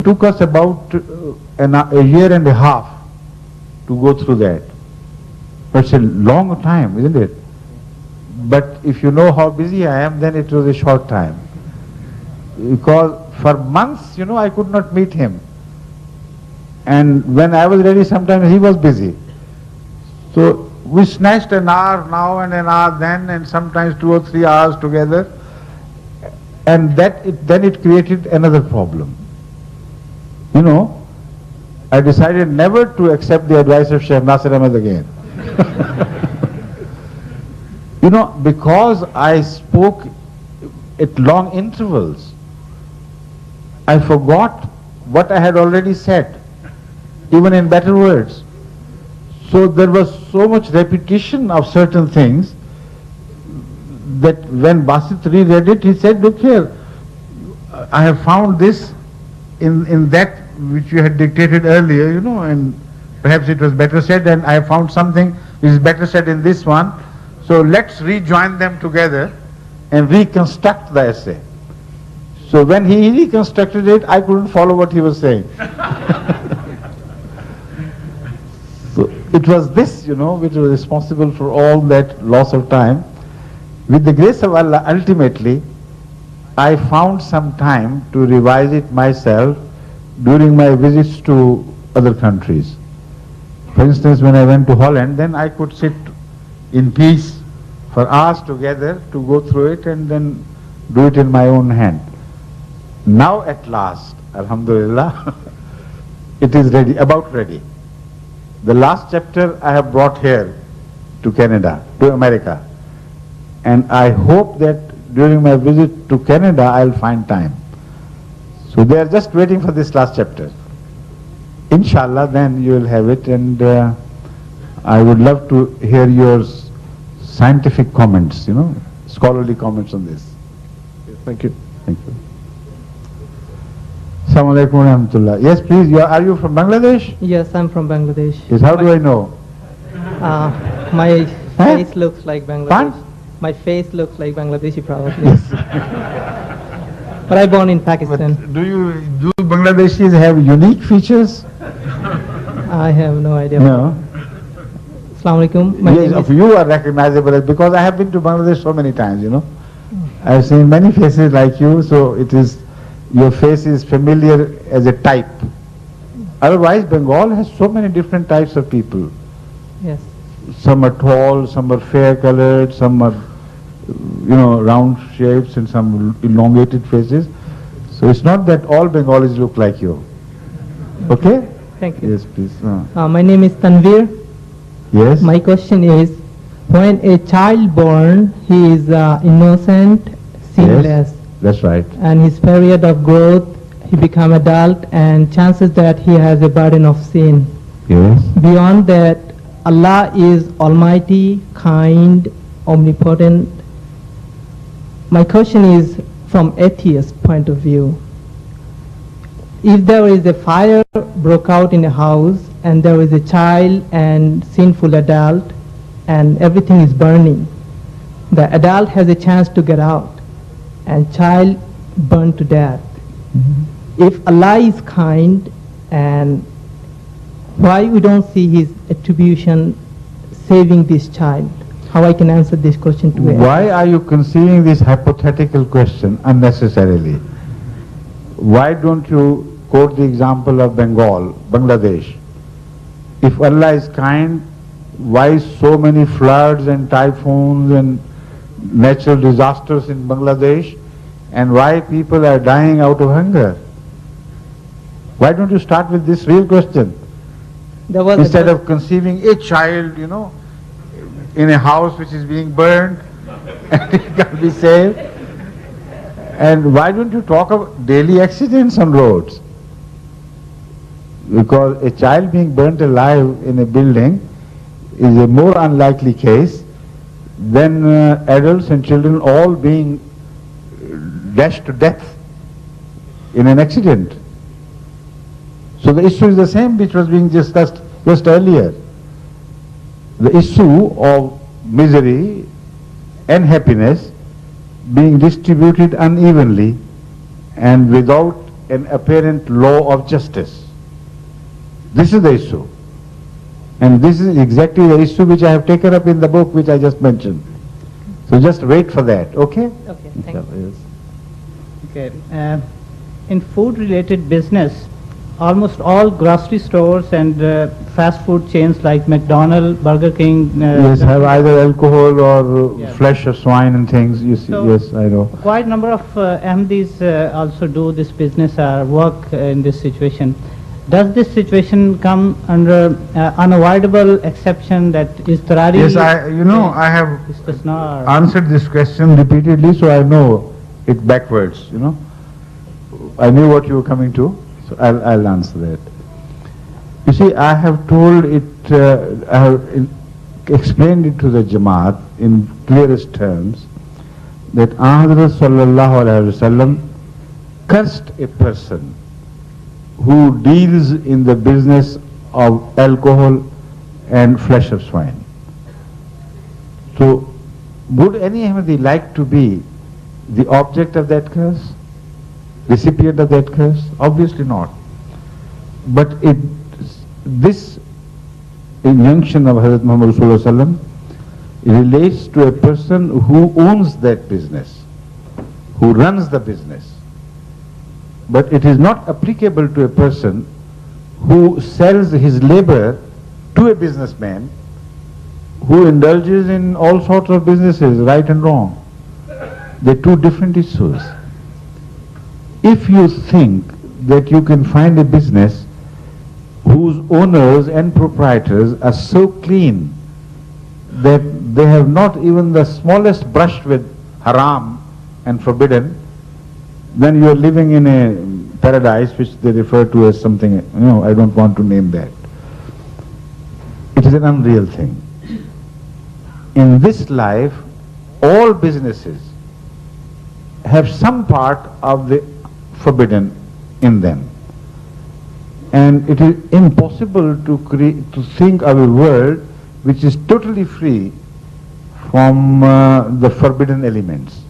took us about a year and a half to go through that. But it's a long time, isn't it? But if you know how busy I am, then it was a short time. Because for months, I could not meet him. And when I was ready, sometimes he was busy. So we snatched an hour now and an hour then, and sometimes 2 or 3 hours together. And then it created another problem. I decided never to accept the advice of Sheikh Nasir Ahmed again. Because I spoke at long intervals, I forgot what I had already said, even in better words. So there was so much repetition of certain things that when Basit reread it, he said, look here, I have found this in that which you had dictated earlier, and perhaps it was better said, and I have found something which is better said in this one. So let's rejoin them together and reconstruct the essay. So when he reconstructed it, I couldn't follow what he was saying. So it was this, which was responsible for all that loss of time. With the grace of Allah, ultimately, I found some time to revise it myself during my visits to other countries. For instance, when I went to Holland, then I could sit in peace for hours together to go through it and then do it in my own hand. Now at last, Alhamdulillah, it is ready, about ready. The last chapter I have brought here to Canada, to America. And I hope that during my visit to Canada, I'll find time. So they are just waiting for this last chapter. Inshallah, then you will have it, and I would love to hear your scientific comments, scholarly comments on this. Thank you. Thank you. Assalamu alaikum wa rahmatullah. Yes, please, are you from Bangladesh? Yes, I'm from Bangladesh. Yes, how do I know? My face looks like Bangladesh. Pardon? My face looks like Bangladeshi probably. But I born in Pakistan. But do Bangladeshis have unique features? I have no idea. No. Assalamu alaikum. My name Yes, is you are recognizable because I have been to Bangladesh so many times, I have seen many faces like you, so your face is familiar as a type. Otherwise, Bengal has so many different types of people. Yes. Some are tall, some are fair colored, some are, round shapes, and some elongated faces. So it's not that all Bengalis look like you. Okay? Thank you. Yes, please. My name is Tanvir. Yes? My question is, when a child born, he is innocent, sinless. Yes, that's right. And his period of growth, he become adult, and chances that he has a burden of sin. Yes. Beyond that, Allah is almighty, kind, omnipotent. My question is from atheist point of view. If there is a fire broke out in a house and there is a child and sinful adult and everything is burning, the adult has a chance to get out and child burned to death. Mm-hmm. If Allah is kind, and why we don't see his attribution saving this child? How I can answer this question to Why are you conceiving this hypothetical question unnecessarily? Why don't you quote the example of Bangladesh? If Allah is kind, why so many floods and typhoons and natural disasters in Bangladesh, and why people are dying out of hunger? Why don't you start with this real question? Instead of conceiving a child, in a house which is being burned and it can be saved. And why don't you talk of daily accidents on roads? Because a child being burnt alive in a building is a more unlikely case than adults and children all being dashed to death in an accident. So the issue is the same which was being discussed just earlier. The issue of misery and happiness being distributed unevenly and without an apparent law of justice. This is the issue. And this is exactly the issue which I have taken up in the book which I just mentioned. So just wait for that, okay? Okay, thank you. Yes. Okay. In food-related business, almost all grocery stores and fast food chains like McDonald's, Burger King. Yes, have either alcohol or Yeah. flesh of swine and things. You see, So- yes, I know. Quite number of Ahmadis also do this business or work in this situation. Does this situation come under unavoidable exception that is Tarari? Yes, I have Istisna or- answered this question repeatedly, so I know it backwards, I knew what you were coming to, so I'll answer that. You see, I have told it, I have explained it to the Jamaat in clearest terms that Hadhrat sallallahu alaihi wasallam cursed a person who deals in the business of alcohol and flesh of swine. So, would any Ahmadi like to be the object of that curse? Recipient of that curse? Obviously not. But this injunction of Hazrat Muhammad Sallallahu Alaihi Wasallam relates to a person who owns that business, who runs the business. But it is not applicable to a person who sells his labor to a businessman who indulges in all sorts of businesses, right and wrong. They're two different issues. If you think that you can find a business whose owners and proprietors are so clean that they have not even the smallest brush with haram and forbidden, then you are living in a paradise which they refer to as something, I don't want to name that. It is an unreal thing. In this life, all businesses have some part of the forbidden in them. And it is impossible to think of a world which is totally free from the forbidden elements.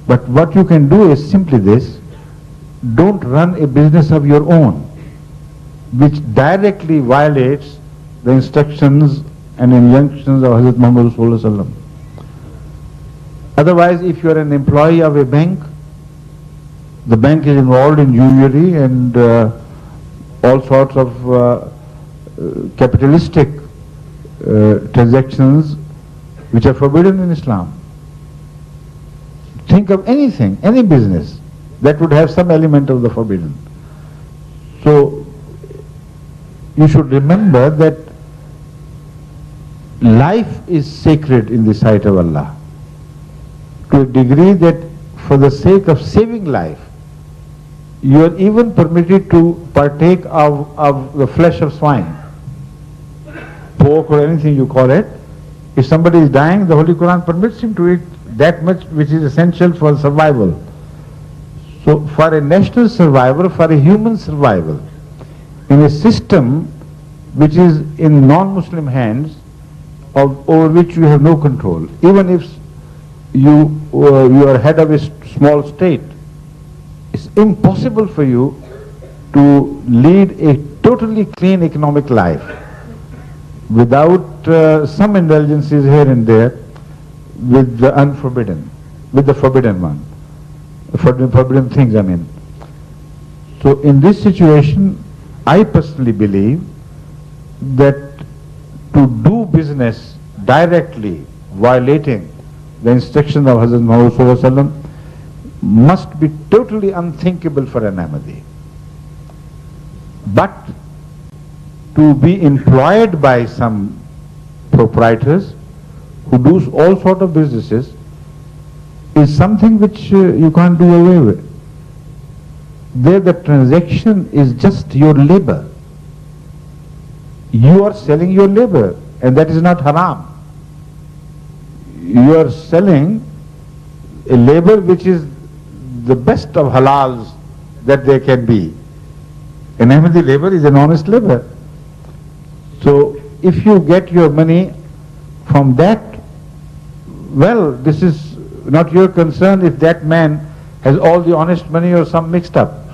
But what you can do is simply this: don't run a business of your own which directly violates the instructions and injunctions of Hazrat Muhammad Sallallahu Alaihi Wasallam. Otherwise, if you are an employee of a bank, the bank is involved in usury and all sorts of capitalistic transactions which are forbidden in Islam. Think of anything, any business that would have some element of the forbidden. So, you should remember that life is sacred in the sight of Allah, to a degree that for the sake of saving life, you are even permitted to partake of the flesh of swine, pork or anything you call it. If somebody is dying, the Holy Quran permits him to eat that much which is essential for survival. So for a national survival, for a human survival, in a system which is in non-Muslim hands, over which you have no control, even if you are head of a small state, it's impossible for you to lead a totally clean economic life without some indulgences here and there with the unforbidden, with the forbidden one, forbidden things, I mean. So in this situation, I personally believe that to do business directly violating the instructions of Hazrat Muhammad Sallallahu Alaihi Wasallam must be totally unthinkable for an Ahmadi. But to be employed by some proprietors who do all sort of businesses is something which you can't do away with. There the transaction is just your labor. You are selling your labor, and that is not haram. You are selling a labor which is the best of halals that there can be. An Ahmadi labor is an honest labor. So if you get your money from that, well, this is not your concern if that man Has all the honest money or some mixed up?